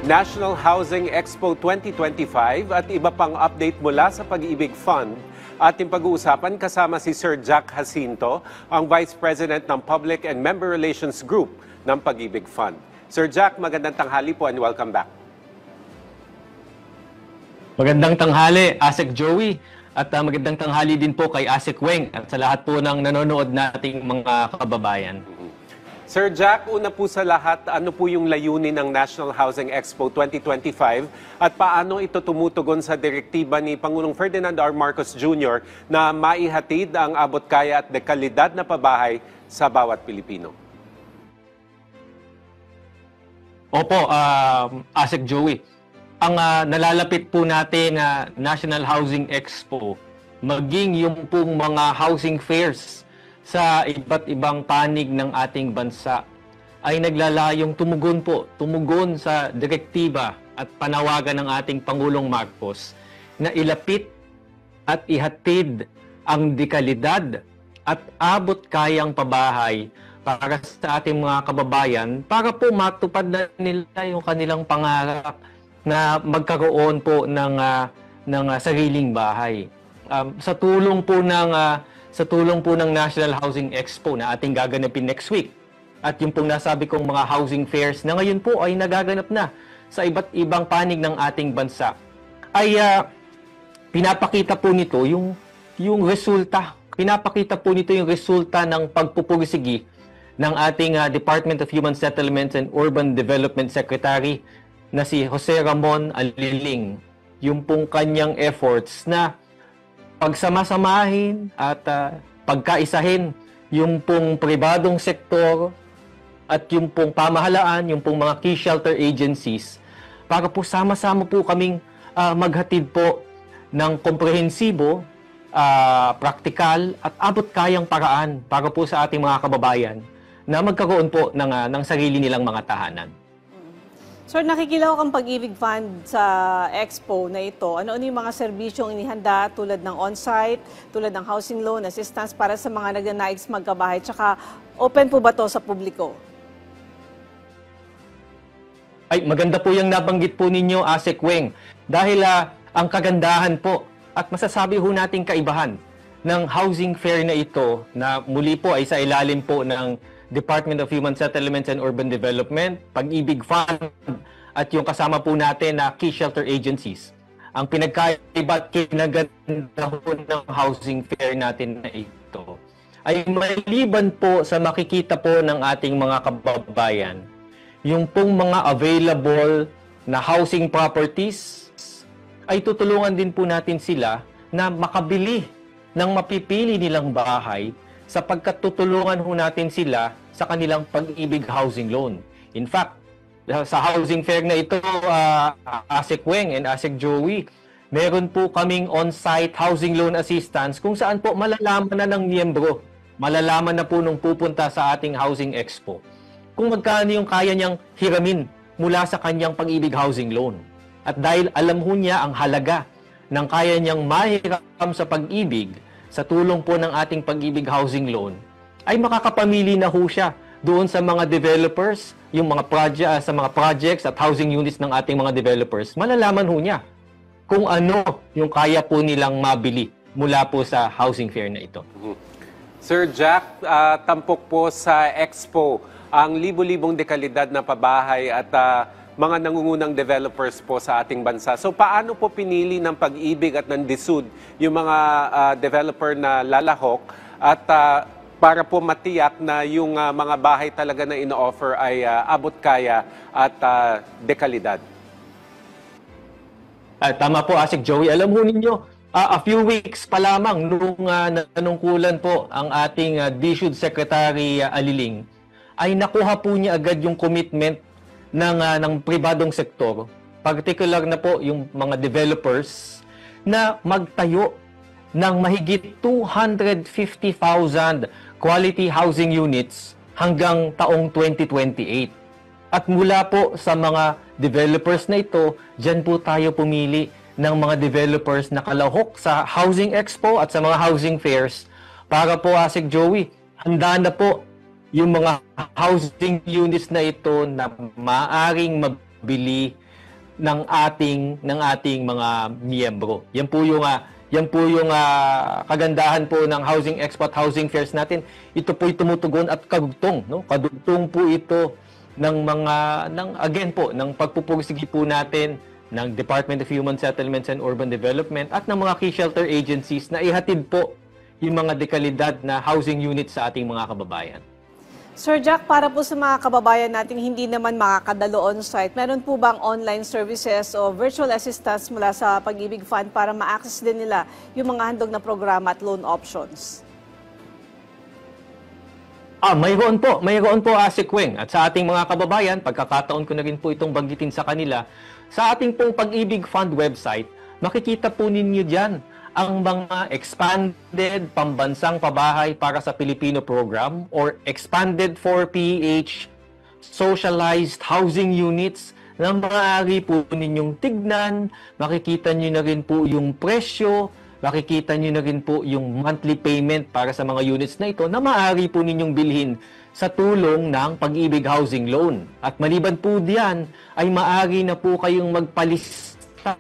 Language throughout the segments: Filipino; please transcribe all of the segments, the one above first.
National Housing Expo 2025 at iba pang update mula sa Pag-ibig Fund. Ating pag-uusapan kasama si Sir Jack Jacinto, ang Vice President ng Public and Member Relations Group ng Pag-ibig Fund. Sir Jack, magandang tanghali po and welcome back. Magandang tanghali, Asek Joey, at magandang tanghali din po kay Asek Weng at sa lahat po ng nanonood nating mga kababayan. Sir Jack, una po sa lahat, ano po yung layunin ng National Housing Expo 2025 at paano ito tumutugon sa direktiba ni Pangulong Ferdinand R. Marcos Jr. na maihatid ang abot-kaya at dekalidad na pabahay sa bawat Pilipino? Opo, Asek Joey. Ang nalalapit po natin na National Housing Expo, maging yung pong mga housing fairs sa iba't ibang panig ng ating bansa ay naglalayong tumugon sa direktiba at panawagan ng ating Pangulong Marcos na ilapit at ihatid ang dekalidad at abot-kayang pabahay para sa ating mga kababayan para po matupad na nila yung kanilang pangarap na magkaroon po ng sariling bahay. Sa tulong po ng National Housing Expo na ating gaganapin next week at yung pong nasabi kong mga housing fairs na ngayon po ay nagaganap na sa iba't ibang panig ng ating bansa, ay pinapakita po nito yung resulta. Pinapakita po nito yung resulta ng pagpupursigi ng ating Department of Human Settlements and Urban Development Secretary na si Jose Ramon Aliling, yung pong kanyang efforts na pagsamasamahin at pagkaisahin yung pong pribadong sektor at yung pong pamahalaan, yung pong mga key shelter agencies para po sama-sama po kaming maghatid po ng komprehensibo, praktikal at abot-kayang paraan para po sa ating mga kababayan na magkaroon po ng sarili nilang mga tahanan. Sir, nakikilahok ang Pag-ibig Fund sa Expo na ito. Ano yung mga serbisyong inihanda tulad ng on-site, tulad ng housing loan, assistance para sa mga nagnanais magkabahay, tsaka open po ba to sa publiko? Ay, maganda po yung nabanggit po ninyo, Asek Weng. Dahil ang kagandahan po at masasabi ho nating kaibahan ng housing fair na ito na muli po ay sa ilalim po ng Department of Human Settlements and Urban Development, Pag-ibig Fund, at yung kasama po natin na key shelter agencies. Ang pinagkaiba at kinaganda ho ng housing fair natin na ito ay maliban po sa makikita po ng ating mga kababayan, yung pong mga available na housing properties, ay tutulungan din po natin sila na makabili ng mapipili nilang bahay sapagkat tutulungan ho natin sila sa kanilang Pag-ibig housing loan. In fact, sa housing fair na ito, Asek Weng and Asek Joey, meron po kaming on-site housing loan assistance kung saan po malalaman na ng miyembro, malalaman na po nung pupunta sa ating housing expo kung magkano yung kaya niyang hiramin mula sa kanyang Pag-ibig housing loan. At dahil alam ho niya ang halaga ng kaya niyang mahiram sa pag-ibig sa tulong po ng ating Pag-ibig housing loan, ay makakapamili na ho siya doon sa mga developers, yung mga sa mga projects at housing units ng ating mga developers. Malalaman ho niya kung ano yung kaya po nilang mabili mula po sa housing fair na ito. Sir Jack, tampok po sa Expo ang libo-libong dekalidad na pabahay at mga nangungunang developers po sa ating bansa. So paano po pinili ng Pag-ibig at ng DSUD yung mga developer na lalahok at para po matiyak na yung mga bahay talaga na ino-offer ay abot-kaya at dekalidad? Tama po, Asek Joey. Alam ho ninyo, a few weeks pa lamang nung nanungkulan po ang ating DSUD Secretary Aliling, ay nakuha po niya agad yung commitment ng pribadong sektor, particular na po yung mga developers, na magtayo ng mahigit 250,000 quality housing units hanggang taong 2028. At mula po sa mga developers na ito, dyan po tayo pumili ng mga developers na kalahok sa Housing Expo at sa mga housing fairs para po, Asek Joey, handa na po yung mga housing units na ito na maaring mabili ng ating mga miyembro. Yan po yung kagandahan po ng Housing Expo at Housing Fairs natin. Ito po tumutugon at kadugtong, no? Kadugtong po ito ng pagpupursige po natin ng Department of Human Settlements and Urban Development at ng mga key shelter agencies na ihatid po yung mga dekalidad na housing units sa ating mga kababayan. Sir Jack, para po sa mga kababayan nating hindi naman makakadalo on-site, meron po bang online services o virtual assistance mula sa Pag-ibig Fund para ma-access din nila yung mga handog na programa at loan options? Mayroon po Asik Weng. At sa ating mga kababayan, pagkakataon ko na rin po itong banggitin sa kanila, sa ating pong Pag-ibig Fund website, makikita po ninyo dyan ang mga expanded pambansang pabahay para sa Pilipino program or expanded for PH socialized housing units na maaari po ninyong tignan, makikita nyo na rin po yung presyo, makikita nyo na rin po yung monthly payment para sa mga units na ito na maaari po ninyong bilhin sa tulong ng Pag-ibig Housing Loan. At maliban po diyan, ay maaari na po kayong magpalista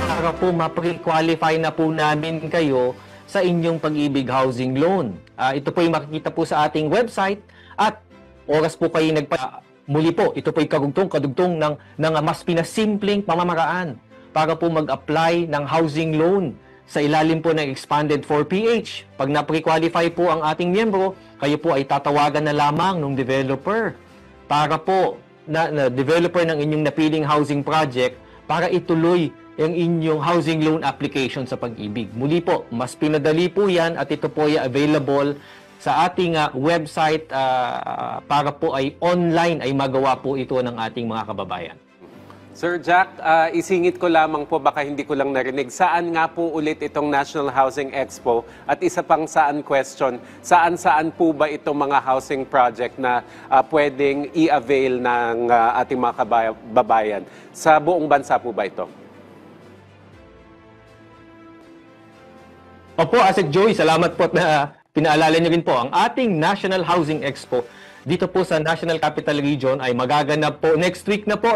para po ma-pre-qualify na po namin kayo sa inyong Pag-ibig Housing Loan. Ito po yung makikita po sa ating website at oras po kayo muli po, ito po yung kadugtong ng mas pinasimpleng pamamaraan para po mag-apply ng housing loan sa ilalim po ng Expanded 4PH. Pag na-pre-qualify po ang ating miyembro, kayo po ay tatawagan na lamang ng developer para po na developer ng inyong napiling housing project para ituloy ang inyong housing loan application sa Pag-ibig. Muli po, mas pinadali po yan at ito po ay available sa ating website para po ay online ay magawa po ito ng ating mga kababayan. Sir Jack, isingit ko lamang po, baka hindi ko lang narinig, saan nga po ulit itong National Housing Expo? At isa pang question, saan po ba itong mga housing project na pwedeng i-avail ng ating mga kababayan? Sa buong bansa po ba ito? Opo, Asik Joey, salamat po na pinaalala niyo rin po. Ang ating National Housing Expo dito po sa National Capital Region ay magaganap po next week na po,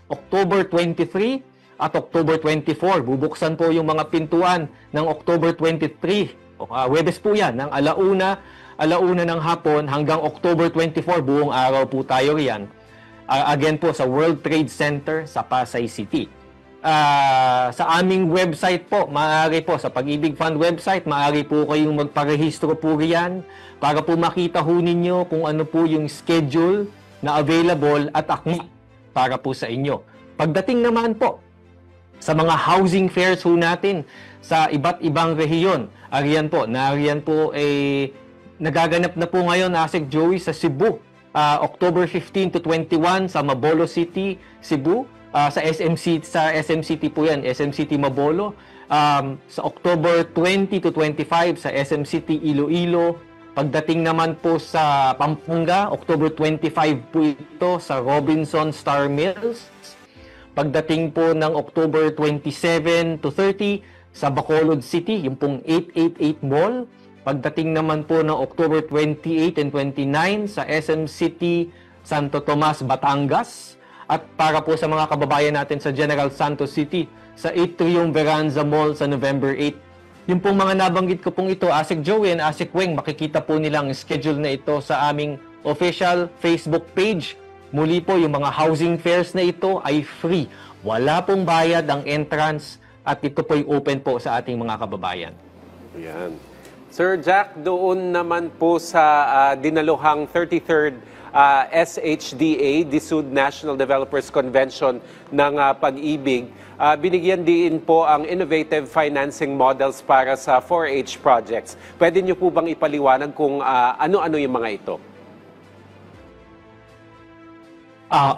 October 23 at October 24. Bubuksan po yung mga pintuan ng October 23. Webes po yan, ng alauna ng hapon hanggang October 24. Buong araw po tayo riyan. Again po sa World Trade Center sa Pasay City. Sa aming website po, maaari po, sa Pag-ibig Fund website, maaari po kayong magparehistro po riyan para po makita ho ninyo kung ano po yung schedule na available at akma para po sa inyo. Pagdating naman po sa mga housing fairs ho natin sa iba't ibang rehiyon, nariyan po nagaganap na po ngayon, Asik Joey, sa Cebu, October 15 to 21 sa Mabolo City, Cebu. Sa SM City po yan, SM City Mabolo. Sa October 20 to 25 sa SM City Iloilo. Pagdating naman po sa Pampanga, October 25 po ito sa Robinson Star Mills. Pagdating po ng October 27 to 30 sa Bacolod City, yung pong 888 Mall. Pagdating naman po ng October 28 and 29 sa SM City Santo Tomas, Batangas. At para po sa mga kababayan natin sa General Santos City, sa Atrium Verranza Mall sa November 8. Yung pong mga nabanggit ko pong ito, Asik Joey and Asik Weng, makikita po nilang schedule na ito sa aming official Facebook page. Muli po, yung mga housing fairs na ito ay free. Wala pong bayad ang entrance at ito po ay open po sa ating mga kababayan. Ayan. Sir Jack, doon naman po sa dinaluhang 33rd SHDA, the Sud National Developers Convention ng Pag-ibig, binigyan din po ang innovative financing models para sa 4H projects. Pwede niyo po bang ipaliwanag kung ano-ano yung mga ito?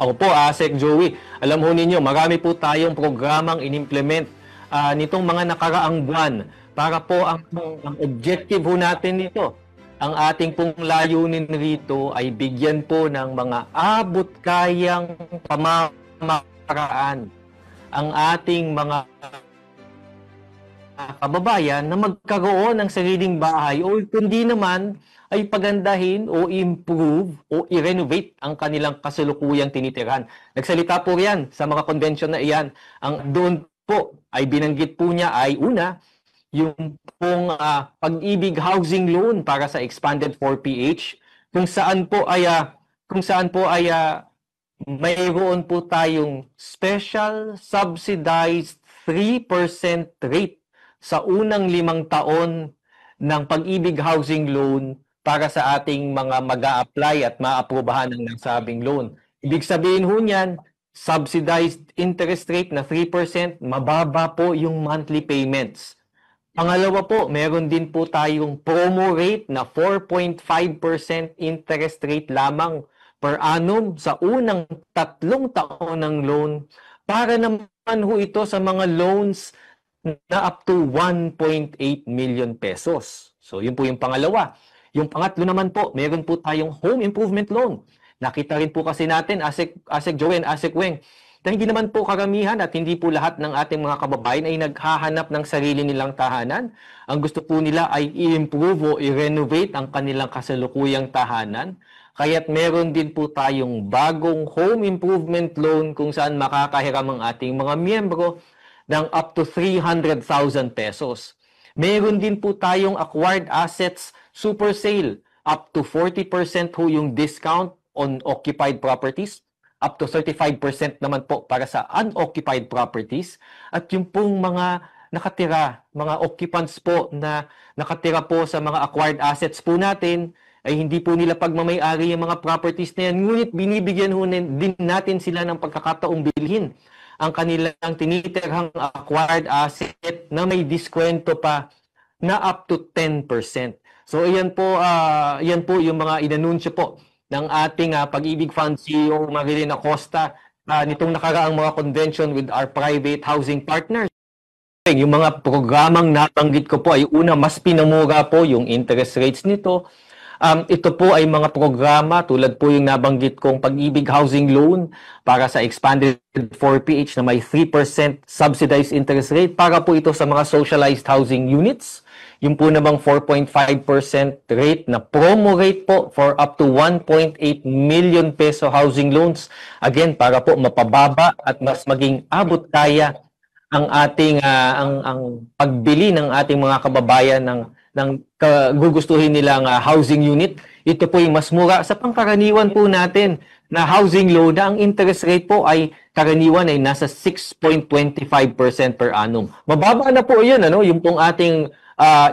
Opo, Asik Joey. Alam ho ninyo, marami po tayong programang in-implement nitong mga nakaraang buwan para po ang objective ho natin nito. Ang ating pong layunin rito ay bigyan po ng mga abot-kayang pamamaraan ang ating mga kababayan na magkaroon ng sariling bahay o kundi naman ay pagandahin o improve o i-renovate ang kanilang kasalukuyang tinitirhan. Nagsalita po yan sa mga convention na iyan. Ang doon po ay binanggit po niya ay una, yung pong pag-ibig housing loan para sa expanded 4PH kung saan po ay mayroon po tayong special subsidized 3% rate sa unang 5 taon ng pag-ibig housing loan para sa ating mga mag-a-apply at maaprubahan ng nasabing loan. Ibig sabihin ho niyan, subsidized interest rate na 3%, mababa po yung monthly payments. Pangalawa po, meron din po tayong promo rate na 4.5% interest rate lamang per annum sa unang 3 taon ng loan para naman ho ito sa mga loans na up to 1.8 million pesos. So, yun po yung pangalawa. Yung pangatlo naman po, meron po tayong home improvement loan. Nakita rin po kasi natin, Asek Joen, Asek Weng, na hindi naman po karamihan at hindi po lahat ng ating mga kababayan ay naghahanap ng sarili nilang tahanan. Ang gusto po nila ay i-improve o i-renovate ang kanilang kasalukuyang tahanan. Kaya't meron din po tayong bagong home improvement loan kung saan makakahiram ang ating mga miyembro ng up to 300,000 pesos. Meron din po tayong acquired assets super sale. Up to 40% ho yung discount on occupied properties. Up to 35% naman po para sa unoccupied properties. At yung pong mga nakatira, mga occupants po na nakatira po sa mga acquired assets po natin, ay hindi po nila pagmamay-ari yung mga properties na yan. Ngunit binibigyan ho din natin sila ng pagkakataong bilhin ang kanilang tinitirhang acquired asset na may diskwento pa na up to 10%. So yan po yung mga inanunsyo po ng ating Pag-ibig Fund CEO Marilyn Acosta nitong nakaraang mga convention with our private housing partners. Yung mga programang nabanggit ko po ay una, mas pinamura po yung interest rates nito. Ito po ay mga programa tulad po yung nabanggit kong Pag-ibig Housing Loan para sa expanded 4PH na may 3% subsidized interest rate para po ito sa mga socialized housing units. Yung po namang 4.5% rate na promo rate po for up to 1.8 million peso housing loans. Again, para po mapababa at mas maging abot kaya ang ating ang pagbili ng ating mga kababayan ng gugustuhin nilang housing unit. Ito po yung mas mura sa pangkaraniwan po natin na housing loan na ang interest rate po ay karaniwan ay nasa 6.25% per annum. Mababa na po yun, yung pong ating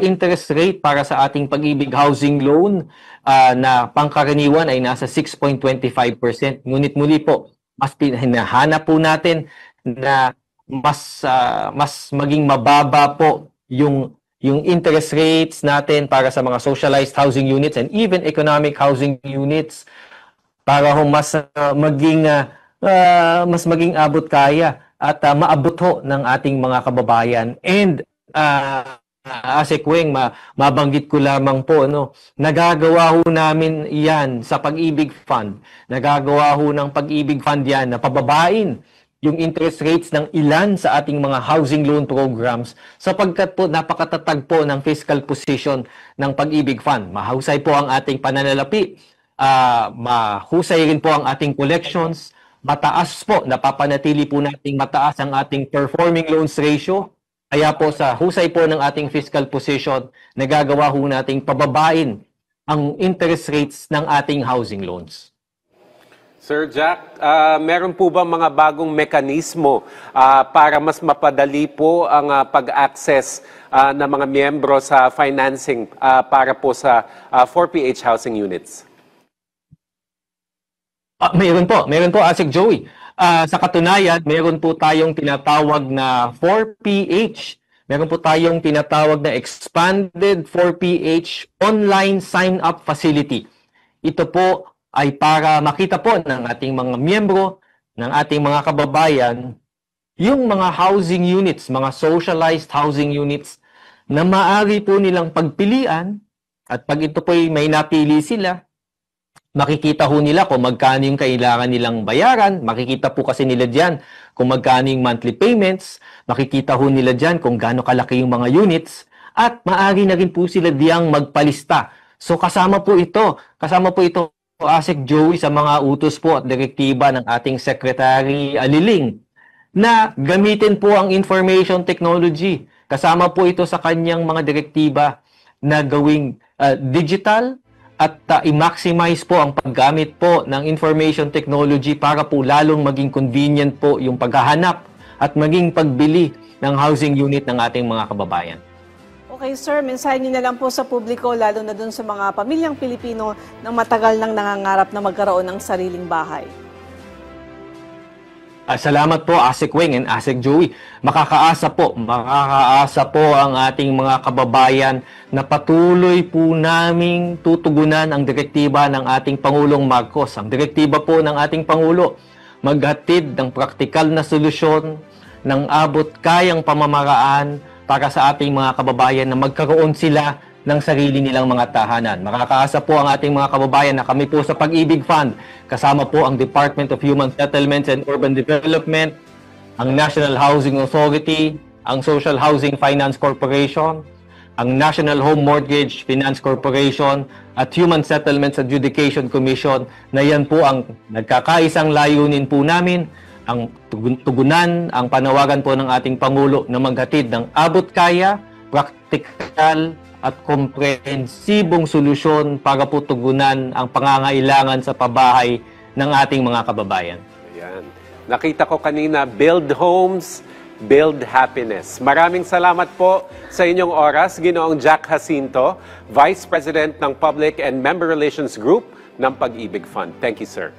interest rate para sa ating Pag-ibig housing loan na pangkaraniwan ay nasa 6.25%. Ngunit muli po, mas hinahanap po natin na mas maging mababa po yung interest rates natin para sa mga socialized housing units and even economic housing units para mas maging abot kaya at maabot ho ng ating mga kababayan. And Asek Weng, mabanggit ko lamang po, nagagawa ho namin yan sa Pag-ibig Fund. Nagagawa ho ng Pag-ibig Fund yan na pababain yung interest rates ng ilan sa ating mga housing loan programs sapagkat po napakatatag po ng fiscal position ng Pag-ibig Fund. Mahusay po ang ating pananalapi, mahusay rin po ang ating collections, mataas po, napapanatili po nating mataas ang ating performing loans ratio. Kaya po sa husay po ng ating fiscal position, nagagawa ho nating pababain ang interest rates ng ating housing loans. Sir Jack, meron po ba mga bagong mekanismo para mas mapadali po ang pag-access ng mga miyembro sa financing para po sa 4PH housing units? Meron po, Asik Joey. Sa katunayan, meron po tayong tinatawag na 4PH. Meron po tayong tinatawag na Expanded 4PH Online Sign-up Facility. Ito po ay para makita po ng ating mga miyembro, ng ating mga kababayan, yung mga housing units, mga socialized housing units na maaari po nilang pagpilian at pag ito po ay may napili sila, makikita ho nila kung magkano yung kailangan nilang bayaran, makikita po kasi nila dyan kung magkano yung monthly payments, makikita ho nila dyan kung gaano kalaki yung mga units, at maaari na rin po sila diyang magpalista So kasama po ito Asik Joey sa mga utos po at direktiba ng ating Secretary Aliling na gamitin po ang information technology. Kasama po ito sa kanyang mga direktiba na gawing digital at i-maximize po ang paggamit po ng information technology para po lalong maging convenient po yung paghahanap at maging pagbili ng housing unit ng ating mga kababayan. Okay, sir, mensahe niyo na lang po sa publiko, lalo na dun sa mga pamilyang Pilipino na matagal nang nangangarap na magkaroon ng sariling bahay. Salamat po, Asik Weng and Asik Joey. Makakaasa po ang ating mga kababayan na patuloy po naming tutugunan ang direktiba ng ating Pangulong Marcos. Ang direktiba po ng ating Pangulo, maghatid ng praktikal na solusyon ng abot kayang pamamaraan para sa ating mga kababayan na magkaroon sila ng sarili nilang mga tahanan. Makakaasa po ang ating mga kababayan na kami po sa Pag-ibig Fund, kasama po ang Department of Human Settlements and Urban Development, ang National Housing Authority, ang Social Housing Finance Corporation, ang National Home Mortgage Finance Corporation, at Human Settlements Adjudication Commission, na yan po ang nagkakaisang layunin po namin, ang tugunan, ang panawagan po ng ating Pangulo na maghatid ng abot kaya, praktikal at komprehensibong solusyon para po tugunan ang pangangailangan sa pabahay ng ating mga kababayan. Ayan. Nakita ko kanina, build homes, build happiness. Maraming salamat po sa inyong oras, Ginoong Jack Jacinto, Vice President ng Public and Member Relations Group ng Pag-ibig Fund. Thank you, sir.